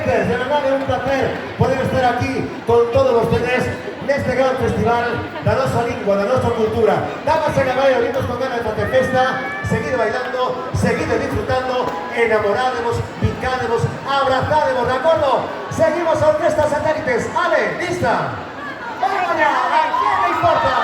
satélites, de verdad es un placer poder estar aquí con todos ustedes en este gran festival da nosa lingua, da nosa cultura. Damas e caballos, vindos con ganas de facer festa, seguid bailando, seguid disfrutando, enamorádemos, picádemos, abrazádemos, ¿de acuerdo? Seguimos a Orquesta Satélites. Ale, lista. ¡Vamos allá! ¿A quién le importa?